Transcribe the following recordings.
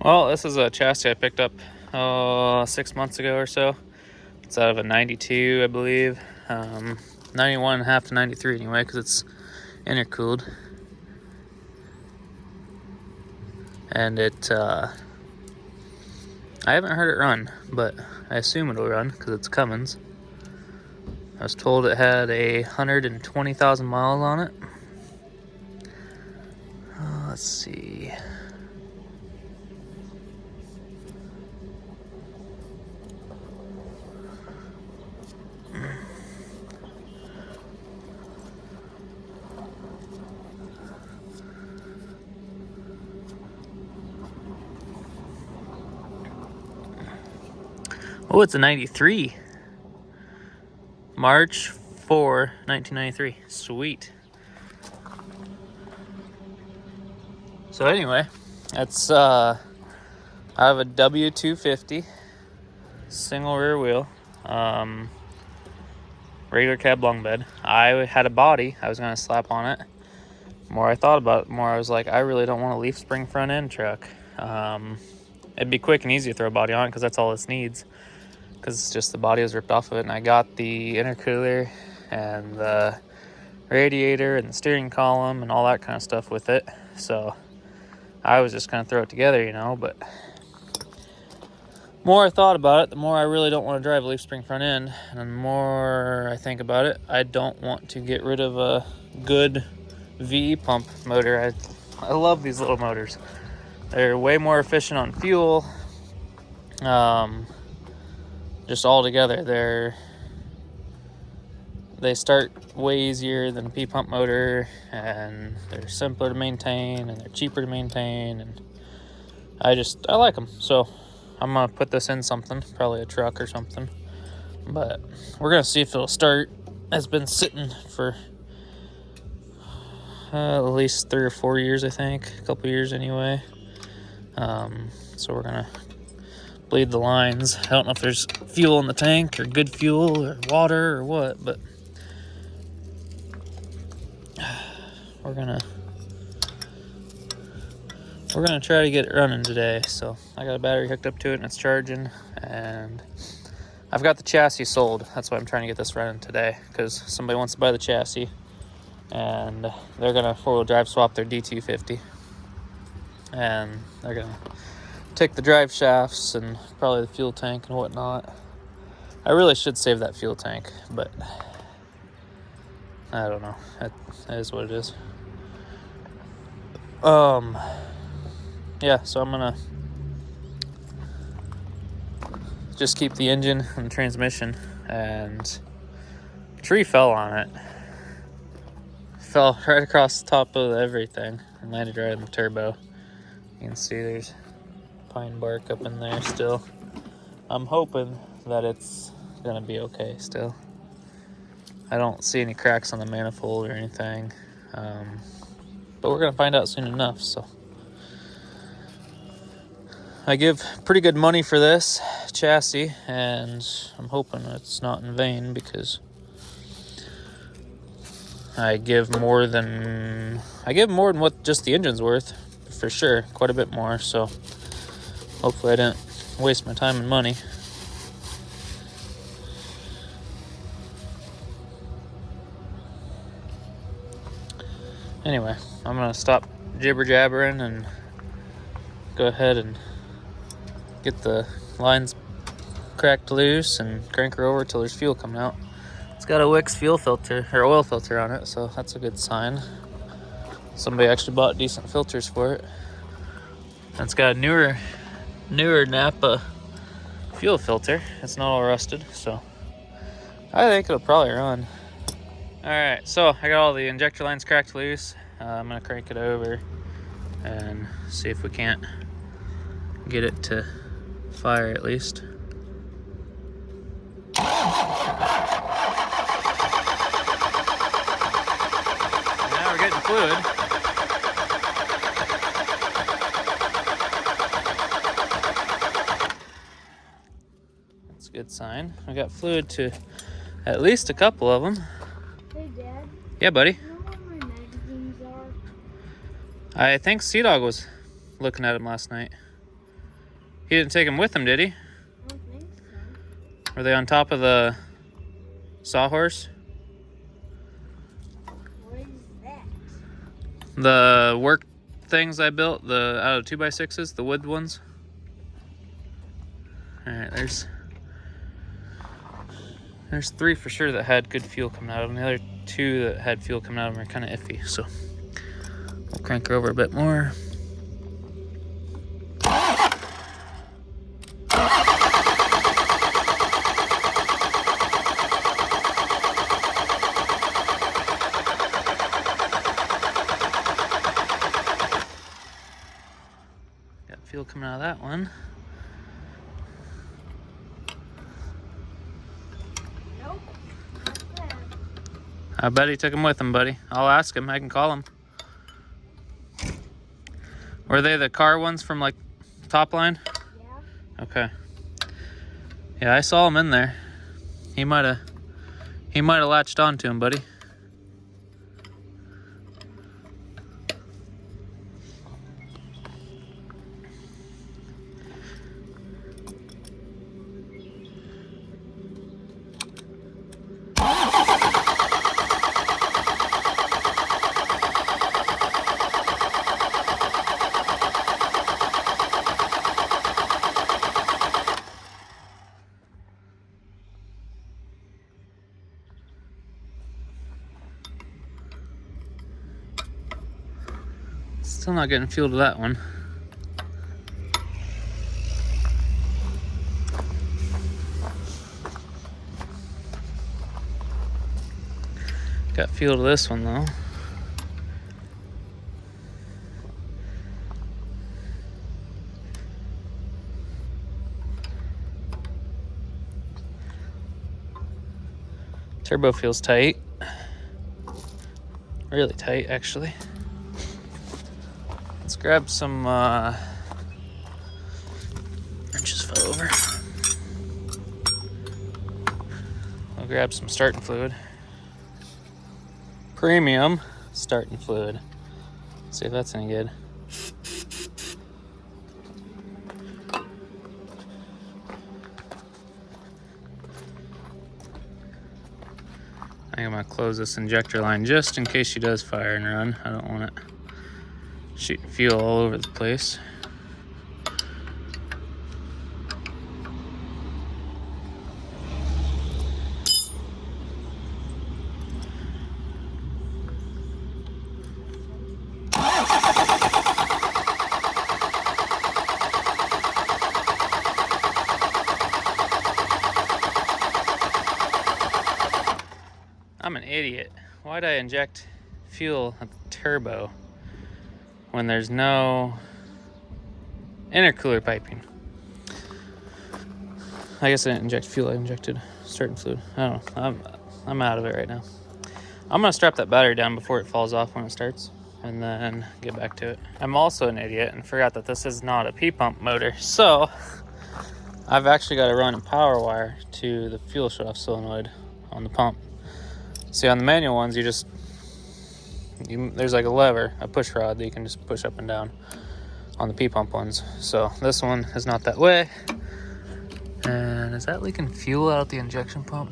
Well, this is a chassis I picked up 6 months ago or so. It's out of a 92, I believe. 91.5 to 93 anyway, because it's intercooled. And I haven't heard it run, but I assume it'll run because it's Cummins. I was told it had 120,000 miles on it. Let's see. Oh, it's a 93. March 4, 1993. Sweet. So anyway, that's I have a W250 single rear wheel, regular cab long bed. I had a body I was gonna slap on it. The more I thought about it, the more I was like, I really don't want a leaf spring front end truck. It'd be quick and easy to throw a body on it because that's all this needs. Because it's just the body was ripped off of it, and I got the intercooler and the radiator and the steering column and all that kind of stuff with it. So I was just gonna throw it together, but the more I thought about it, the more I really don't want to drive a leaf spring front end, and the more I think about it, I don't want to get rid of a good VE pump motor. I love these little motors. They're way more efficient on fuel. Just all together, they start way easier than a P-pump motor, and they're simpler to maintain, and they're cheaper to maintain, and I like them. So I'm gonna put this in something, probably a truck or something, but we're gonna see if it'll start. It's been sitting for at least 3 or 4 years, I think, a couple years anyway. So we're gonna bleed the lines. I don't know if there's fuel in the tank or good fuel or water or what, but we're gonna try to get it running today. So I got a battery hooked up to it and it's charging, and I've got the chassis sold. That's why I'm trying to get this running today, because somebody wants to buy the chassis and they're gonna 4-wheel drive swap their D250, and they're gonna take the drive shafts and probably the fuel tank and whatnot. I really should save that fuel tank, but I don't know. That is what it is. Yeah, so I'm gonna just keep the engine and the transmission, and a tree fell on it. Fell right across the top of everything and landed right in the turbo. You can see there's pine bark up in there still. I'm hoping that it's gonna be okay still. I don't see any cracks on the manifold or anything, but we're gonna find out soon enough. So I give pretty good money for this chassis, and I'm hoping it's not in vain, because I give more than what just the engine's worth, for sure, quite a bit more. So hopefully I didn't waste my time and money. Anyway, I'm gonna stop jibber jabbering and go ahead and get the lines cracked loose and crank her over till there's fuel coming out. It's got a Wix fuel filter or oil filter on it, so that's a good sign. Somebody actually bought decent filters for it. And it's got a newer Napa fuel filter. It's not all rusted, so I think it'll probably run. Alright, so I got all the injector lines cracked loose. I'm gonna crank it over and see if we can't get it to fire at least. Now we're getting fluid. That's a good sign. I got fluid to at least a couple of them. Hey, Dad. Yeah, buddy. You know where my magazines are? I think Sea Dog was looking at them last night. He didn't take them with him, did he? I don't think so. Were they on top of the sawhorse? What is that? The work things I built, the out of 2x6s, the wood ones. All right, there's 3 for sure that had good fuel coming out of them. The other 2 that had fuel coming out of them are kind of iffy. So we'll crank her over a bit more. Got fuel coming out of that one. Nope. Not that. I bet he took him with him, buddy. I'll ask him. I can call him. Were they the car ones from like Top Line? Yeah. Okay. Yeah, I saw him in there. He might have latched onto him, buddy. Still not getting fuel to that one. Got fuel to this one though. Turbo feels tight. Really tight, actually. Let's grab some wrenches fell over. I'll grab some starting fluid. Premium starting fluid. See if that's any good. I think I'm gonna close this injector line just in case she does fire and run. I don't want it shooting fuel all over the place. I'm an idiot. Why'd I inject fuel at the turbo when there's no intercooler piping? I guess I didn't inject fuel, I injected starting fluid. I don't know. I'm out of it right now. I'm gonna strap that battery down before it falls off when it starts and then get back to it. I'm also an idiot and forgot that this is not a P-pump motor. So I've actually got to run a power wire to the fuel shutoff solenoid on the pump. See, on the manual ones, there's like a lever, a push rod that you can just push up and down on the P-pump ones. So this one is not that way. And is that leaking fuel out the injection pump?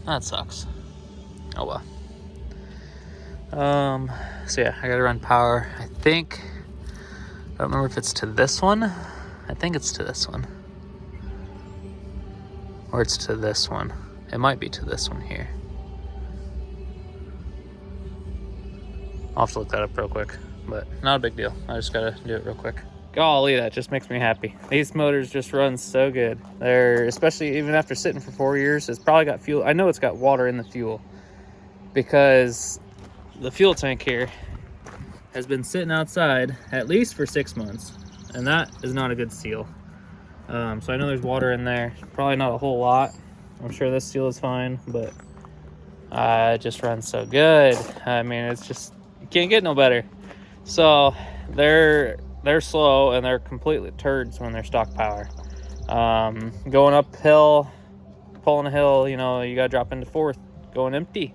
That sucks. Oh well. So yeah, I gotta run power. I don't remember if it's to this one. I think it's to this one. Or it's to this one. It might be to this one here. I'll have to look that up real quick, but not a big deal. I just gotta do it real quick. Golly, that just makes me happy. These motors just run so good. They're, especially even after sitting for 4 years, it's probably got fuel. I know it's got water in the fuel because the fuel tank here has been sitting outside at least for 6 months, and that is not a good seal. So I know there's water in there. Probably not a whole lot. I'm sure this seal is fine, but it just runs so good. I mean, it's just, you can't get no better. So they're slow and they're completely turds when they're stock power. Going uphill, pulling a hill, you know, you gotta drop into fourth, going empty.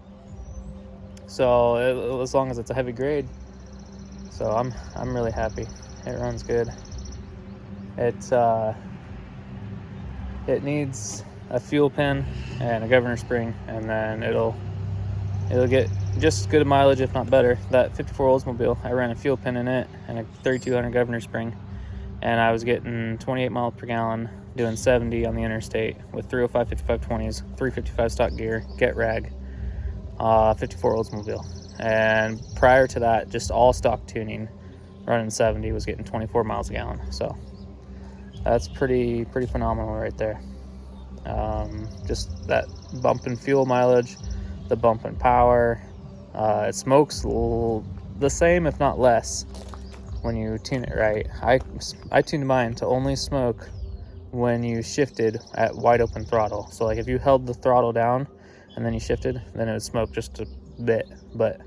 So as long as it's a heavy grade. So I'm really happy. It runs good. It needs a fuel pin and a governor spring, and then it'll get just as good a mileage, if not better. That 54 Oldsmobile, I ran a fuel pin in it and a 3200 governor spring, and I was getting 28 miles per gallon, doing 70 on the interstate with 305 5520s, 355 stock gear, get rag, 54 Oldsmobile. And prior to that, just all stock tuning, running 70, was getting 24 miles a gallon. So that's pretty phenomenal right there. Just that bump in fuel mileage, the bump in power. It smokes the same, if not less, when you tune it right. I tuned mine to only smoke when you shifted at wide open throttle. So like if you held the throttle down and then you shifted, then it would smoke just a bit. But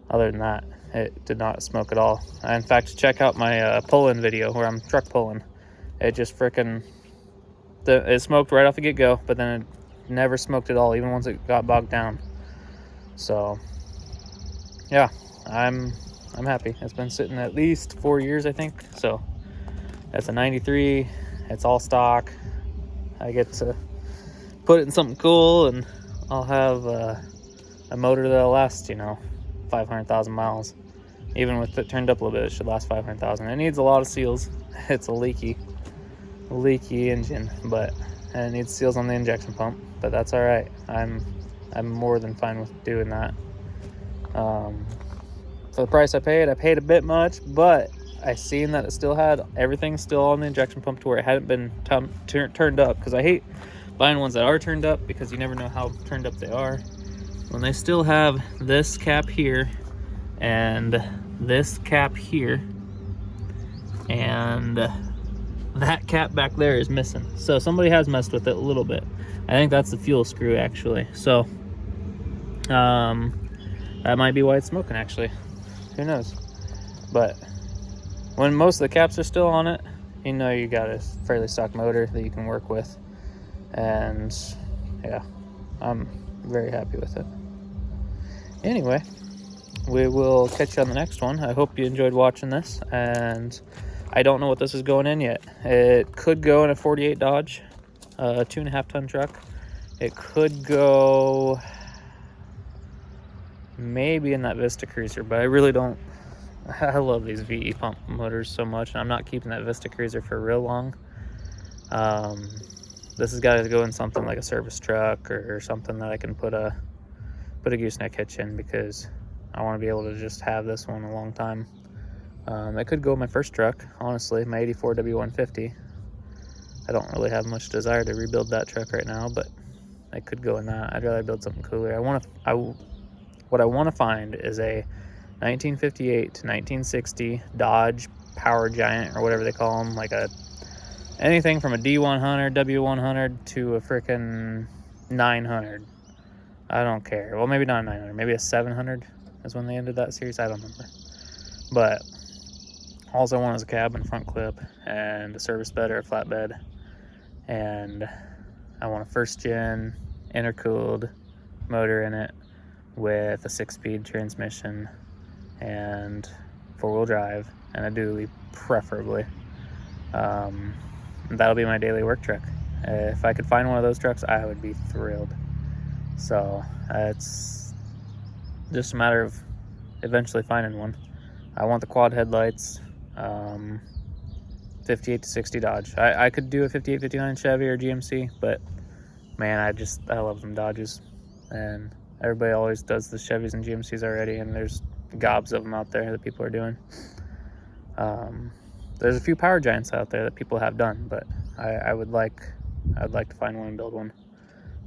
other than that, it did not smoke at all. In fact, check out my pull-in video where I'm truck pulling. It just frickin' it smoked right off the get-go, but then it never smoked at all, even once it got bogged down. So yeah, I'm happy. It's been sitting at least 4 years, I think. So that's a 93. It's all stock. I get to put it in something cool, and I'll have a motor that'll last, 500,000 miles. Even with it turned up a little bit, it should last 500,000. It needs a lot of seals. It's a leaky engine, and it needs seals on the injection pump, but that's all right. I'm more than fine with doing that. For the price I paid a bit much, but I seen that it still had everything still on the injection pump to where it hadn't been turned up, because I hate buying ones that are turned up because you never know how turned up they are. When they still have this cap here and this cap here and that cap back there is missing, so somebody has messed with it a little bit. I think that's the fuel screw, actually. So that might be why it's smoking, actually. Who knows? But when most of the caps are still on it, you got a fairly stock motor that you can work with. And yeah, I'm very happy with it. Anyway, we will catch you on the next one. I hope you enjoyed watching this, and I don't know what this is going in yet. It could go in a 48 Dodge, a 2.5 ton truck. It could go maybe in that Vista Cruiser, but I really don't. I love these VE pump motors so much, and I'm not keeping that Vista Cruiser for real long. This has got to go in something like a service truck or something that I can put a gooseneck hitch in, because I want to be able to just have this one a long time. It could go in my first truck, honestly, my 84 W150. I don't really have much desire to rebuild that truck right now, but I could go in that. I'd rather build something cooler. What I want to find is a 1958 to 1960 Dodge Power Giant, or whatever they call them, like anything from a D100, W100 to a frickin' 900. I don't care. Well, maybe not a 900, maybe a 700 is when they ended that series. I don't remember. But all I want is a cab and front clip and a service bed or a flatbed. And I want a first gen intercooled motor in it with a 6-speed transmission and 4-wheel drive and a dually, preferably. That'll be my daily work truck. If I could find one of those trucks, I would be thrilled. So it's just a matter of eventually finding one. I want the quad headlights, 58 to 60 Dodge. I could do a 58, 59 Chevy or GMC, but man, I love them Dodges. And everybody always does the Chevys and GMCs already, and there's gobs of them out there that people are doing. There's a few Power Giants out there that people have done, but I'd like to find one and build one.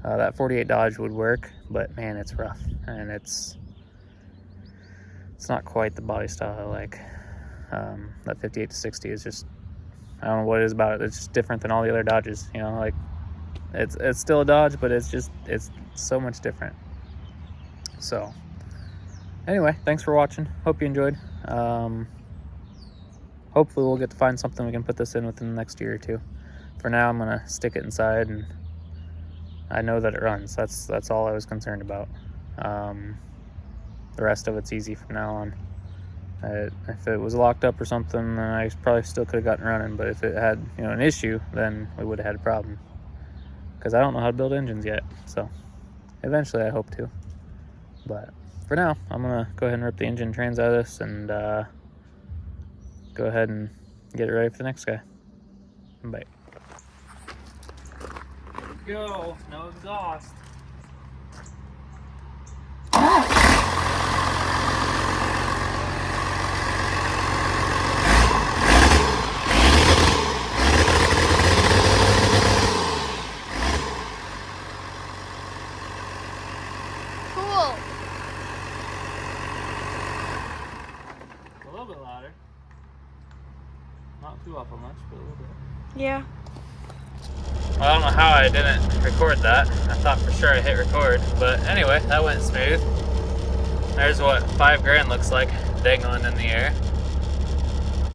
That 48 Dodge would work, but man, it's rough, and it's not quite the body style I like. That 58 to 60 is just, I don't know what it is about it. It's just different than all the other Dodges, like it's still a Dodge, but it's so much different. So anyway, thanks for watching. Hope you enjoyed. Hopefully we'll get to find something we can put this in within the next year or two. For now, I'm gonna stick it inside, and I know that it runs. That's all I was concerned about. The rest of it's easy from now on. If it was locked up or something, then I probably still could have gotten running. But if it had, you know, an issue, then we would have had a problem. Because I don't know how to build engines yet. So eventually I hope to. But for now, I'm going to go ahead and rip the engine trains out of this and go ahead and get it ready for the next guy. Bye. Go. No exhaust. Cool. A little bit louder. Not too awful much, but a little bit. Yeah. Well, I don't know how I didn't record that. I thought for sure I hit record, but anyway, that went smooth. There's what $5 grand looks like dangling in the air.